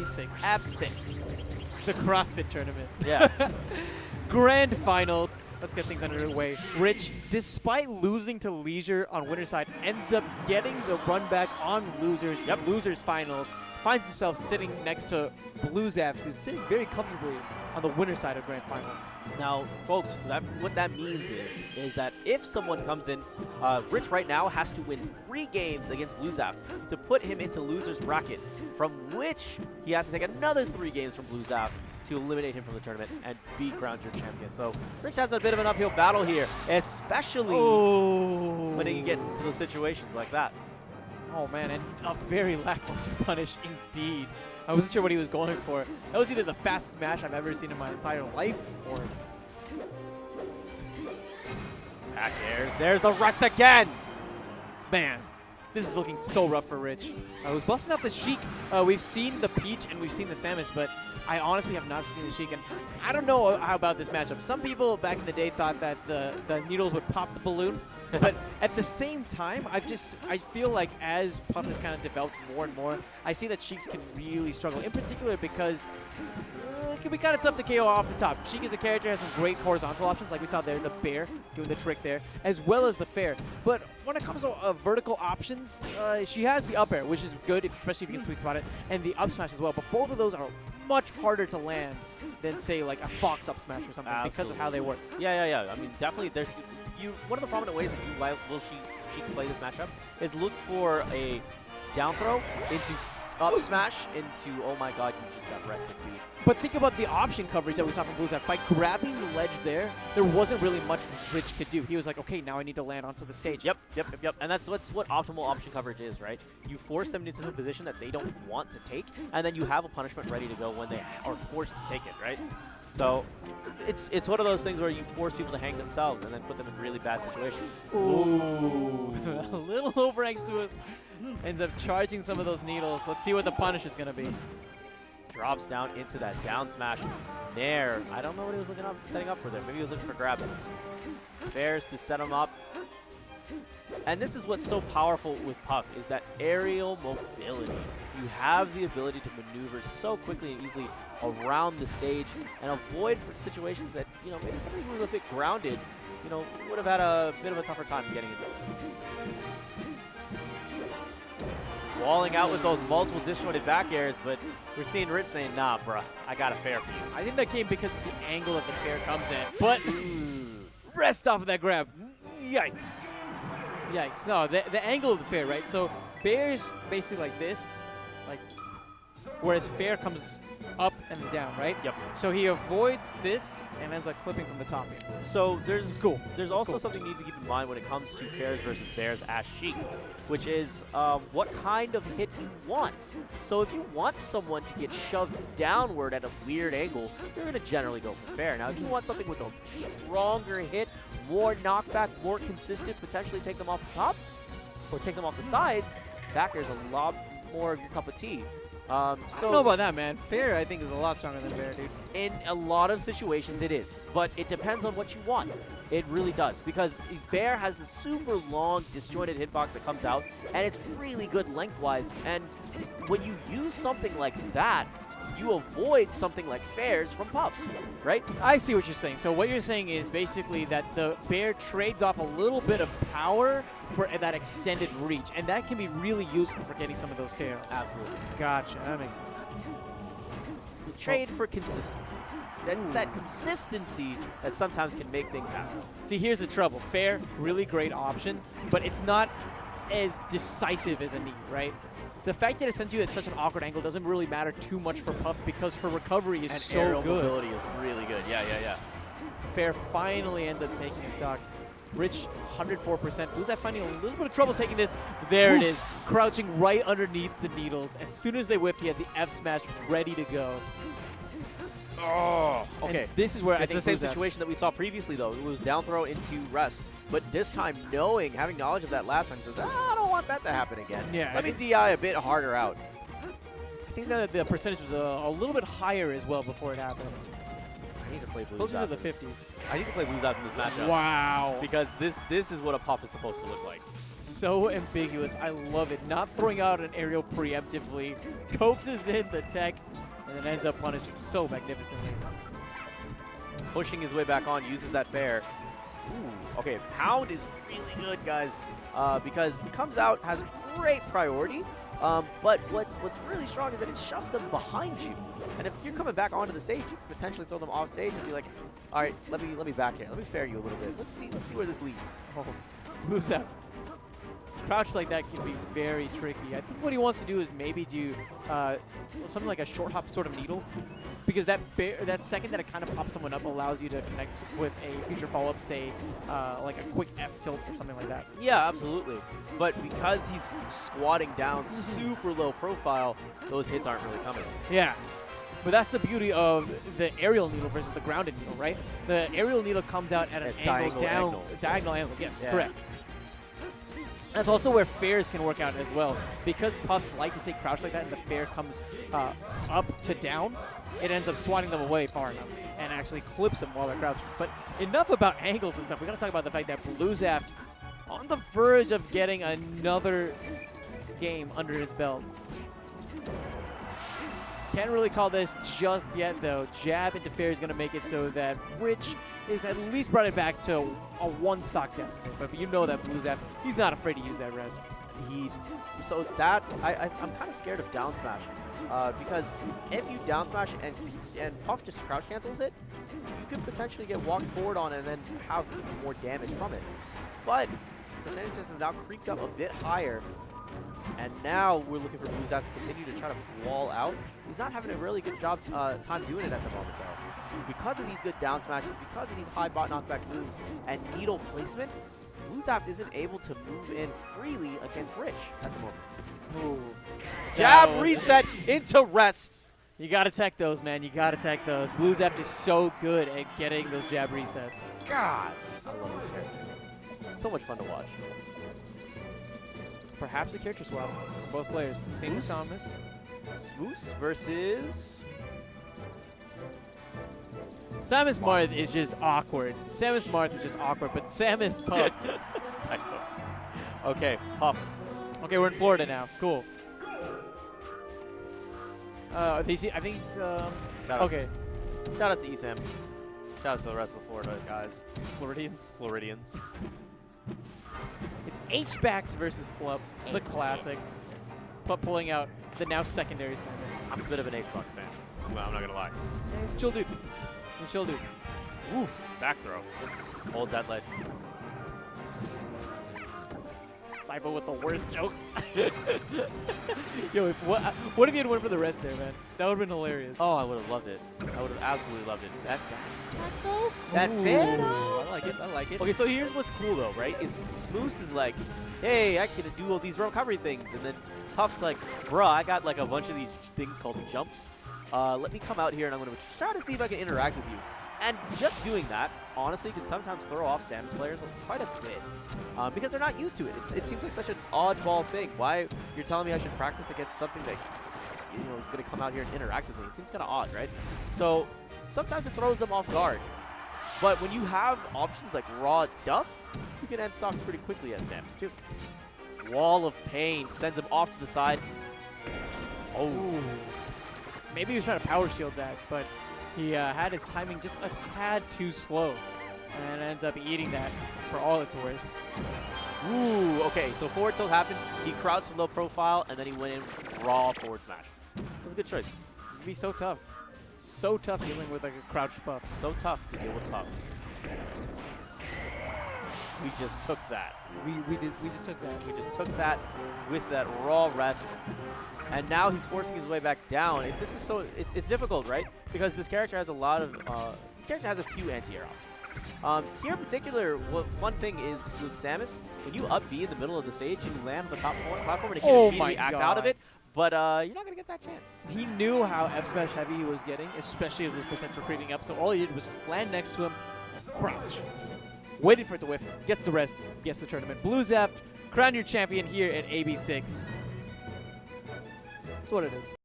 AB6. AB6. The CrossFit tournament. Yeah. Grand finals. Let's get things underway. Rich, despite losing to Leisure on winner's side, ends up getting the run back on losers. Yep. Losers finals. Finds himself sitting next to bluezaft, who's sitting very comfortably on the winner's side of grand finals. Now, folks, what that means is that if someone comes in, Rich right now has to win 3 games against bluezaft to put him into loser's bracket, from which he has to take another 3 games from bluezaft to eliminate him from the tournament and be crowned your champion. So Rich has a bit of an uphill battle here, especially when he can get into those situations like that. Oh man, and a very lackluster punish indeed. I wasn't sure what he was going for. That was either the fastest match I've ever seen in my entire life, or... Back airs. There's the rest again. Man, this is looking so rough for Rich. Who's busting out the Sheik. We've seen the Peach and we've seen the Samus, but I honestly have not seen the Sheik, and I don't know how about this matchup. Some people back in the day thought that the needles would pop the balloon, but at the same time, I feel like as Puff has kind of developed more and more, I see that Sheiks can really struggle, in particular because it can be kind of tough to KO off the top. Sheik as a character has some great horizontal options, like we saw there, the bear doing the trick there, as well as the fair. But when it comes to vertical options, she has the up air, which is good, especially if you can sweet spot it, and the up smash as well. But both of those are much harder to land than, say, like a Fox up smash or something. Absolutely. Because of how they work. Yeah. I mean, definitely, there's one of the prominent ways that you will Sheiks play this matchup is look for a down throw into up smash into, oh my god, you just got rested, dude. But think about the option coverage that we saw from bluezaft. By grabbing the ledge there wasn't really much Rich could do. He was like, okay, now I need to land onto the stage. Yep. And that's what optimal option coverage is, right? You force them into a position that they don't want to take, and then you have a punishment ready to go when they are forced to take it, right? So it's one of those things where you force people to hang themselves and then put them in really bad situations. Ooh. A little over next to us. Ends up charging some of those needles. Let's see what the punish is going to be. Drops down into that down smash. Nair. I don't know what he was setting up for there. Maybe he was looking for grab. Fares to set him up. And this is what's so powerful with Puff, is that aerial mobility. You have the ability to maneuver so quickly and easily around the stage and avoid situations that, maybe somebody who was a bit grounded, would have had a bit of a tougher time getting his own. Walling out with those multiple disjointed back airs, but we're seeing Rich saying, nah, bruh, I got a fair for you. I think that came because of the angle that the fair comes in. But rest off of that grab. Yikes. Yikes. No, the angle of the fair, right? So Bear's basically like this, whereas fair comes up and down, right? Yep. So he avoids this and ends up clipping from the top here. So there's also cool. something you need to keep in mind when it comes to fairs versus bears as Sheik, which is what kind of hit you want. So if you want someone to get shoved downward at a weird angle, you're going to generally go for fair. Now, if you want something with a stronger hit, more knockback, more consistent, potentially take them off the top or take them off the sides, back air's a lot more of your cup of tea. I don't know about that, man. Fair, I think, is a lot stronger than Bear, dude. In a lot of situations, it is. But it depends on what you want. It really does. Because Bear has the super long, disjointed hitbox that comes out, and it's really good lengthwise. And when you use something like that, you avoid something like Fair's from Puffs, right? I see what you're saying. So what you're saying is basically that the Bear trades off a little bit of power for that extended reach, and that can be really useful for getting some of those KOs. Absolutely. Gotcha. That makes sense. Trade for consistency. It's that consistency that sometimes can make things happen. See, here's the trouble. Fair, really great option, but it's not as decisive as a knee, right? The fact that it sends you at such an awkward angle doesn't really matter too much for Puff because her recovery is so aerial good. Mobility is really good. Yeah. Fair finally ends up taking a stock. Rich, 104%. bluezaft finding a little bit of trouble taking this. There it is, crouching right underneath the needles. As soon as they whiffed, he had the F smash ready to go. Oh, okay. And this is where I think it's the same situation that we saw previously, though. It was down throw into rest. But this time, having knowledge of that last time, says, I don't want that to happen again. Yeah, Let me DI a bit harder out. I think that the percentage was a little bit higher as well before it happened. I need to play bluezaft. Closer to the 50s. I need to play bluezaft in this matchup. Wow. Because this is what a Puff is supposed to look like. So ambiguous. I love it. Not throwing out an aerial preemptively. Coaxes in the tech and then ends up punishing so magnificently. Pushing his way back on, uses that fair. Ooh, okay, Pound is really good, guys, because it comes out, has great priority, but what's really strong is that it shoves them behind you. And if you're coming back onto the stage, you could potentially throw them off stage and be like, all right, let me back here. Let me fair you a little bit. Let's see where this leads. Oh, bluezaft. Crouch like that can be very tricky. I think what he wants to do is maybe do something like a short hop sort of needle, because that second that it kind of pops someone up allows you to connect with a future follow-up, say like a quick F tilt or something like that. Yeah, absolutely. But because he's squatting down super low profile, those hits aren't really coming. Yeah. But that's the beauty of the aerial needle versus the grounded needle, right? The aerial needle comes out at an diagonal angle. Yes, yeah. Correct. That's also where fairs can work out as well. Because puffs like to say crouch like that and the fair comes up to down, it ends up swatting them away far enough and actually clips them while they're crouching. But enough about angles and stuff. We're going to talk about the fact that bluezaft on the verge of getting another game under his belt. Can't really call this just yet, though. Jab into fair is going to make it so that Rich is at least brought it back to a one-stock deficit. But you know that bluezaft, he's not afraid to use that rest. So that, I'm kind of scared of down smash. Because if you down smash and Puff just crouch cancels it, you could potentially get walked forward on and then have more damage from it. But percentages have now creeped up a bit higher. And now we're looking for bluezaft to continue to try to wall out. He's not having a really good time doing it at the moment, though. Because of these good down smashes, because of these high bot knockback moves and needle placement, bluezaft isn't able to move in freely against Rich at the moment. Ooh. Jab reset into rest. You got to tech those, man. You got to tech those. bluezaft is so good at getting those jab resets. God, I love this character. So much fun to watch. Perhaps a character swap for both players. Same with Samus. Samus versus... Samus Marth is just awkward. Samus Marth is just awkward, but Samus Puff. Okay, Puff. Okay, we're in Florida now. Cool. I think. Okay. Shout out to ESAM. Shout out to the rest of the Florida guys. Floridians. It's H-backs versus Plup, the classics. Plup pulling out the now secondary Samus. I'm a bit of an H-box fan. I'm not gonna lie. Yeah, he's a chill dude. He's a chill dude. Oof, back throw. Holds that ledge. Typo with the worst jokes. Yo, what if you had went for the rest there, man? That would have been hilarious. Oh, I would have loved it. I would have absolutely loved it. That dash attack, though? That fair, though? I like it. I like it. Okay, so here's what's cool, though, right? Is Samus is like, hey, I can do all these recovery things. And then Puff's like, bruh, I got like a bunch of these things called jumps. Let me come out here and I'm going to try to see if I can interact with you. And just doing that, honestly, can sometimes throw off Samus players quite a bit. Because they're not used to it. It seems like such an oddball thing. Why you're telling me I should practice against something that, you know, it's going to come out here and interact with me. It seems kind of odd, right? So sometimes it throws them off guard. But when you have options like raw duff, you can end stocks pretty quickly as Samus too. Wall of pain sends him off to the side. Oh. Ooh. Maybe he was trying to power shield that, but he had his timing just a tad too slow and ends up eating that for all it's worth. Ooh, okay, so forward tilt happened. He crouched low profile, and then he went in raw forward smash. That was a good choice. It'd be so tough. So tough dealing with like a crouched Puff. So tough to deal with Puff. We just took that. We just took that. We just took that with that raw rest. And now he's forcing his way back down. This is so it's difficult, right? Because this character has a lot of this character has a few anti-air options. Here in particular, what fun thing is with Samus, when you up B in the middle of the stage, you land on the top platform and it can immediately act out of it. But you're not gonna get that chance. He knew how F smash heavy he was getting, especially as his percents were creeping up. So all he did was just land next to him and crouch. Waited for it to whiff. Gets the rest. Gets the tournament. bluezaft, crown your champion here at AB6. That's what it is.